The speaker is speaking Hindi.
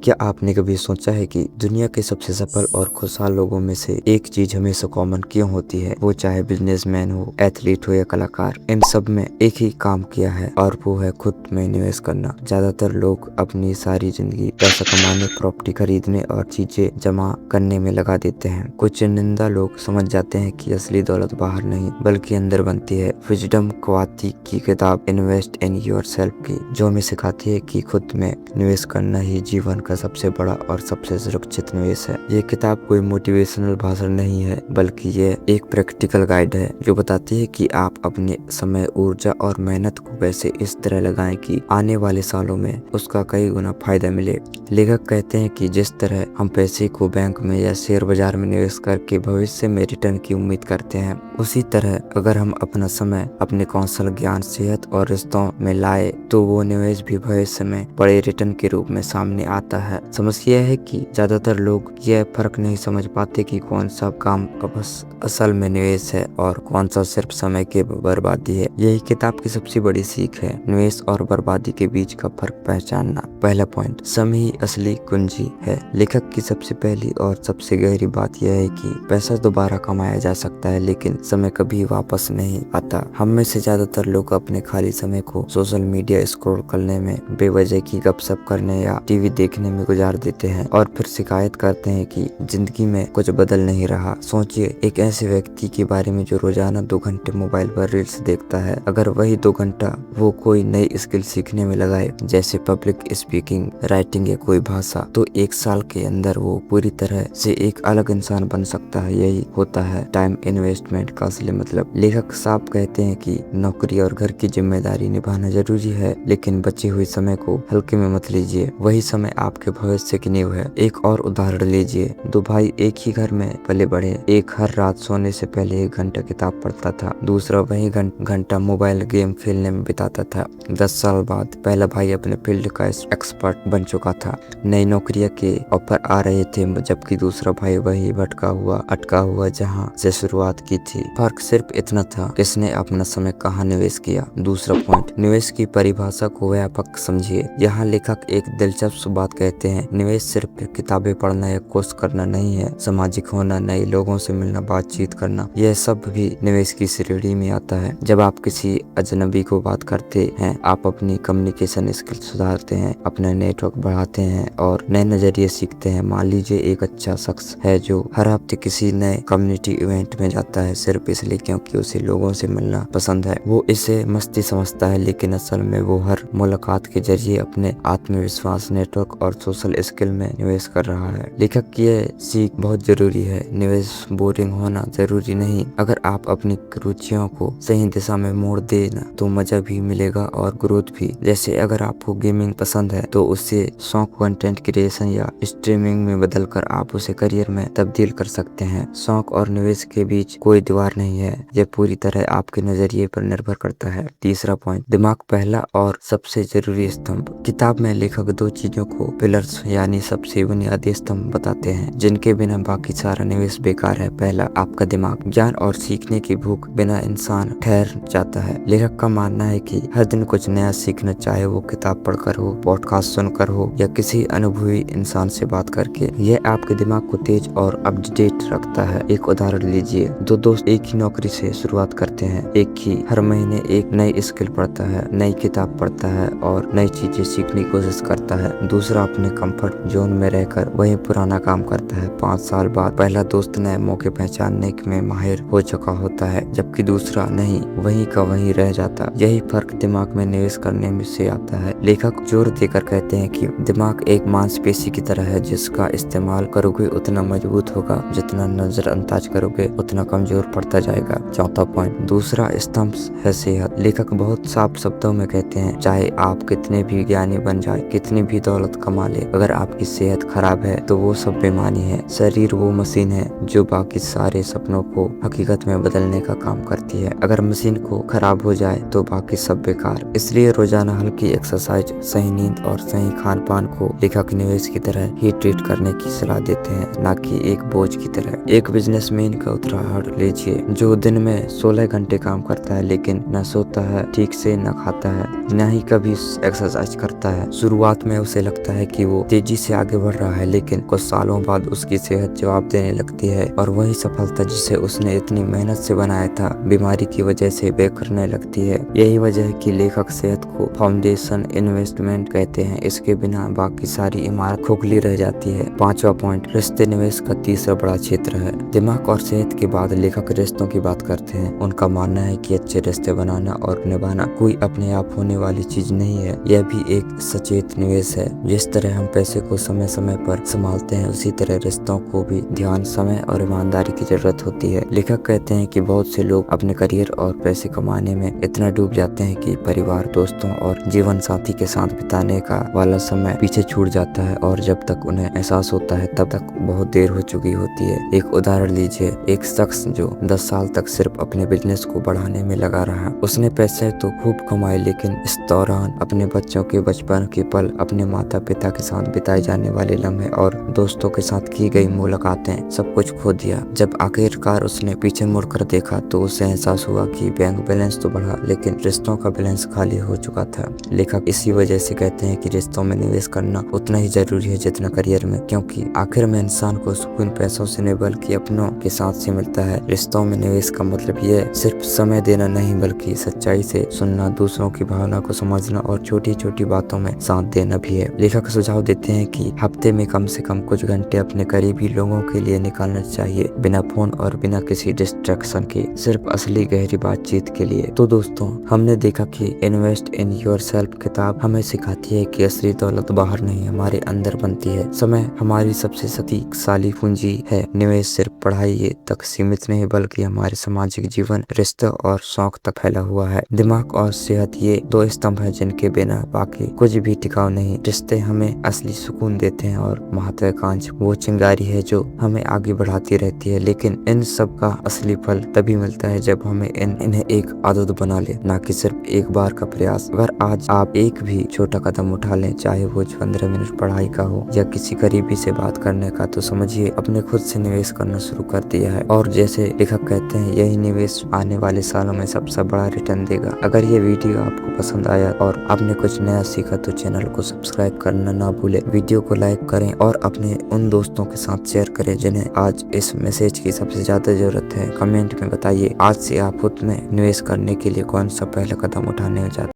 क्या आपने कभी सोचा है कि दुनिया के सबसे सफल और खुशहाल लोगों में से एक चीज हमेशा कॉमन क्यों होती है? वो चाहे बिजनेसमैन हो, एथलीट हो या कलाकार, इन सब में एक ही काम किया है और वो है खुद में निवेश करना। ज्यादातर लोग अपनी सारी जिंदगी पैसा कमाने, प्रॉपर्टी खरीदने और चीजें जमा करने में लगा देते हैं। कुछ चुनिंदा लोग समझ जाते हैं कि असली दौलत बाहर नहीं बल्कि अंदर बनती है। विजडम क्वाती की किताब इन्वेस्ट इन योरसेल्फ की, जो हमें सिखाती है कि खुद में निवेश करना ही जीवन का सबसे बड़ा और सबसे सुरक्षित निवेश है। ये किताब कोई मोटिवेशनल भाषण नहीं है, बल्कि ये एक प्रैक्टिकल गाइड है जो बताती है कि आप अपने समय, ऊर्जा और मेहनत को कैसे इस तरह लगाएं कि आने वाले सालों में उसका कई गुना फायदा मिले। लेखक कहते हैं कि जिस तरह हम पैसे को बैंक में या शेयर बाजार में निवेश करके भविष्य में रिटर्न की उम्मीद करते हैं, उसी तरह अगर हम अपना समय, अपने कौशल, ज्ञान, सेहत और रिश्तों में लाए तो वो निवेश भी भविष्य में बड़े रिटर्न के रूप में सामने आता है। समस्या है कि ज्यादातर लोग यह फर्क नहीं समझ पाते कि कौन सा काम असल में निवेश है और कौन सा सिर्फ समय की बर्बादी है। यही किताब की सबसे बड़ी सीख है, निवेश और बर्बादी के बीच का फर्क पहचानना। पहला पॉइंट, समय ही असली कुंजी है। लेखक की सबसे पहली और सबसे गहरी बात यह है कि पैसा दोबारा कमाया जा सकता है, लेकिन समय कभी वापस नहीं आता। हम में से ज्यादातर लोग अपने खाली समय को सोशल मीडिया स्क्रॉल करने में, बेवजह की गपशप करने या टीवी देखने में गुजार देते हैं और फिर शिकायत करते हैं कि जिंदगी में कुछ बदल नहीं रहा। सोचिए एक ऐसे व्यक्ति के बारे में जो रोजाना 2 घंटे मोबाइल पर रील्स देखता है। अगर वही 2 घंटा वो कोई नई स्किल सीखने में लगाए, जैसे पब्लिक स्पीकिंग, राइटिंग या कोई भाषा, तो 1 साल के अंदर वो पूरी तरह से एक अलग इंसान बन सकता है। यही होता है टाइम इन्वेस्टमेंट का असली मतलब। लेखक साफ कहते हैं कि नौकरी और घर की जिम्मेदारी निभाना जरूरी है, लेकिन बचे हुए समय को हल्के में मत लीजिए। वही समय आपके भविष्य की नींव है। एक और उदाहरण लीजिए, 2 भाई एक ही घर में पले बढ़े। एक हर रात सोने से पहले 1 घंटा किताब पढ़ता था, दूसरा वही घंटा मोबाइल गेम खेलने में बिताता था। 10 साल बाद पहला भाई अपने फील्ड का एक्सपर्ट बन चुका था, नई नौकरियों के ऑफर आ रहे थे, जबकि दूसरा भाई वही अटका हुआ जहां से शुरुआत की थी। फर्क सिर्फ इतना था, किसने अपना समय कहाँ निवेश किया। दूसरा पॉइंट, निवेश की परिभाषा को व्यापक समझिए। यहाँ लेखक एक दिलचस्प बात कहते हैं, निवेश सिर्फ किताबें पढ़ना या कोर्स करना नहीं है। सामाजिक होना, नए लोगों से मिलना, बातचीत करना, यह सब भी निवेश की श्रेणी में आता है। जब आप किसी अजनबी को बात करते हैं, आप अपनी कम्युनिकेशन स्किल सुधारते हैं, अपना नेटवर्क बढ़ाते हैं और नए नजरिए सीखते हैं। मान लीजिए एक अच्छा शख्स है जो हर हफ्ते किसी नए कम्युनिटी इवेंट में जाता है सिर्फ इसलिए क्योंकि उसे लोगों से मिलना पसंद है। वो इसे मस्ती समझता है, लेकिन असल में वो हर मुलाकात के जरिए अपने आत्मविश्वास, नेटवर्क और सोशल स्किल में निवेश कर रहा है। लेखक की यह सीख बहुत जरूरी है। निवेश बोरिंग होना जरूरी नहीं। अगर आप अपनी रुचियों को सही दिशा में मोड़ देना तो मजा भी मिलेगा और ग्रोथ भी। जैसे अगर आपको गेमिंग पसंद है तो उससे शौक कंटेंट क्रिएशन या स्ट्रीमिंग में बदलकर आप उसे करियर में तब्दील कर सकते हैं। शौक और निवेश के बीच कोई दीवार नहीं है, यह पूरी तरह आपके नजरिए पर निर्भर करता है। तीसरा पॉइंट, दिमाग पहला और सबसे जरूरी स्तंभ। किताब में लेखक 2 चीजों को पिलर्स यानी सबसे बुनियादी स्तंभ बताते हैं, जिनके बिना बाकी सारा निवेश बेकार है। पहला, आपका दिमाग। ज्ञान और सीखने की भूख बिना इंसान ठहर जाता है। लेखक का मानना है कि हर दिन कुछ नया सीखना, चाहे वो किताब पढ़कर हो, पॉडकास्ट सुनकर हो या किसी अनुभवी इंसान से बात करके, यह आपके दिमाग को तेज और अपडेट रखता है। एक उदाहरण लीजिए, 2 दोस्त एक ही नौकरी से शुरुआत करते हैं। एक ही हर महीने एक नई स्किल पढ़ता है, नई किताब पढ़ता है और नई चीजें सीखने की कोशिश करता है। दूसरा अपने कंफर्ट जोन में रहकर वही पुराना काम करता है। 5 साल बाद पहला दोस्त नए मौके पहचानने में माहिर हो चुका होता है, जबकि दूसरा नहीं, वहीं का वहीं रह जाता। यही फर्क दिमाग में निवेश करने में से आता है। लेखक जोर देकर कहते हैं कि दिमाग एक मांसपेशी की तरह है, जिसका इस्तेमाल करोगे उतना मजबूत होगा, जितना नजरअंदाज करोगे उतना कमजोर पड़ता जाएगा। चौथा पॉइंट, दूसरा स्तंभ है सेहत। लेखक बहुत साफ शब्दों में कहते हैं, चाहे आप कितने भी ज्ञानी बन जाए, कितनी भी दौलत कमा ले, अगर आपकी सेहत खराब है तो वो सब बेईमानी है। शरीर वो मशीन है जो बाकी सारे सपनों को हकीकत में बदलने का काम करती है। अगर मशीन को खराब हो जाए तो बाकी सब बेकार। इसलिए रोजाना हल्की एक्सरसाइज, सही नींद और सही खान पान को लेखक निवेश की तरह ही ट्रीट करने की सलाह देते हैं, ना कि एक बोझ की तरह। बेहतर है। एक बिजनेसमैन का उदाहरण लीजिए जो दिन में 16 घंटे काम करता है लेकिन न सोता है ठीक से, न खाता है, न ही कभी एक्सरसाइज करता है। शुरुआत में उसे लगता है कि वो तेजी से आगे बढ़ रहा है, लेकिन कुछ सालों बाद उसकी सेहत जवाब देने लगती है और वही सफलता जिसे उसने इतनी मेहनत से बनाया था बीमारी की वजह से बेकरने लगती है। यही वजह है कि लेखक सेहत को फाउंडेशन इन्वेस्टमेंट कहते हैं। इसके बिना बाकी सारी इमारत खोखली रह जाती है। 5वां पॉइंट, रिश्ते निवेश का तीसरा बड़ा क्षेत्र है। दिमाग और सेहत के बाद लेखक रिश्तों की बात करते हैं। उनका मानना है कि अच्छे रिश्ते बनाना और निभाना कोई अपने आप होने वाली चीज नहीं है, यह भी एक सचेत निवेश है। जिस तरह हम पैसे को समय समय पर संभालते हैं, उसी तरह रिश्तों को भी ध्यान, समय और ईमानदारी की जरूरत होती है। लेखक कहते हैं कि बहुत से लोग अपने करियर और पैसे कमाने में इतना डूब जाते हैं कि परिवार, दोस्तों और जीवन साथी के साथ बिताने का वाला समय पीछे छूट जाता है और जब तक उन्हें एहसास होता है तब तक बहुत देर हो चुकी होती है। एक उदाहरण लीजिए, एक शख्स जो 10 साल तक सिर्फ अपने बिजनेस को बढ़ाने में लगा रहा। उसने पैसे तो खूब कमाए, लेकिन इस दौरान अपने बच्चों के बचपन के पल, अपने माता पिता के साथ बिताए जाने वाले लम्हे और दोस्तों के साथ की गई मुलाकातें, सब कुछ खो दिया। जब आखिरकार उसने पीछे मुड़कर देखा तो उसे एहसास हुआ कि बैंक बैलेंस तो बढ़ा, लेकिन रिश्तों का बैलेंस खाली हो चुका था। लेखक इसी वजह से कहते हैं कि रिश्तों में निवेश करना उतना ही जरूरी है जितना करियर में, क्योंकि आखिर में इंसान को सुकून पैसों से नहीं बल्कि अपनों के साथ से मिलता है। रिश्तों में निवेश का मतलब यह सिर्फ समय देना नहीं बल्कि सच्चाई से सुनना, दूसरों की भावना को समझना और छोटी छोटी बातों में साथ देना भी है। लेखक सुझाव देते हैं कि हफ्ते में कम से कम कुछ घंटे अपने करीबी लोगों के लिए निकालना चाहिए, बिना फोन और बिना किसी डिस्ट्रैक्शन के, सिर्फ असली गहरी बातचीत के लिए। तो दोस्तों, हमने देखा कि इन्वेस्ट इन योरसेल्फ किताब हमें सिखाती है कि असली दौलत बाहर नहीं, हमारे अंदर बनती है। समय हमारी सबसे शक्तिशाली पूंजी है। निवेश सिर्फ पढ़ाई तक सीमित नहीं बल्कि हमारे सामाजिक जीवन, रिश्ते और शौक तक फैला हुआ है। दिमाग और सेहत ये दो स्तंभ हैं जिनके बिना बाकी कुछ भी टिकाऊ नहीं। रिश्ते हमें असली सुकून देते हैं और महत्वाकांक्षा वो चिंगारी है जो हमें आगे बढ़ाती रहती है। लेकिन इन सब का असली फल तभी मिलता है जब हमें इन्हें एक आदत बना ले, ना कि सिर्फ एक बार का प्रयास। अगर आज आप एक भी छोटा कदम उठा लें, चाहे वो 15 मिनट पढ़ाई का हो या किसी करीबी से बात करने का, तो समझिए अपने खुद से निवेश करना शुरू कर दिया है। और जैसे लेखक कहते हैं, यही निवेश आने वाले सालों में सबसे बड़ा रिटर्न देगा। अगर ये वीडियो आपको पसंद आया और आपने कुछ नया सीखा तो चैनल को सब्सक्राइब करना ना भूले, वीडियो को लाइक करें और अपने उन दोस्तों के साथ शेयर करें जिन्हें आज इस मैसेज की सबसे ज्यादा जरूरत है। कमेंट में बताइए आज से आप खुद में निवेश करने के लिए कौन सा पहला कदम उठाने चाहते हैं।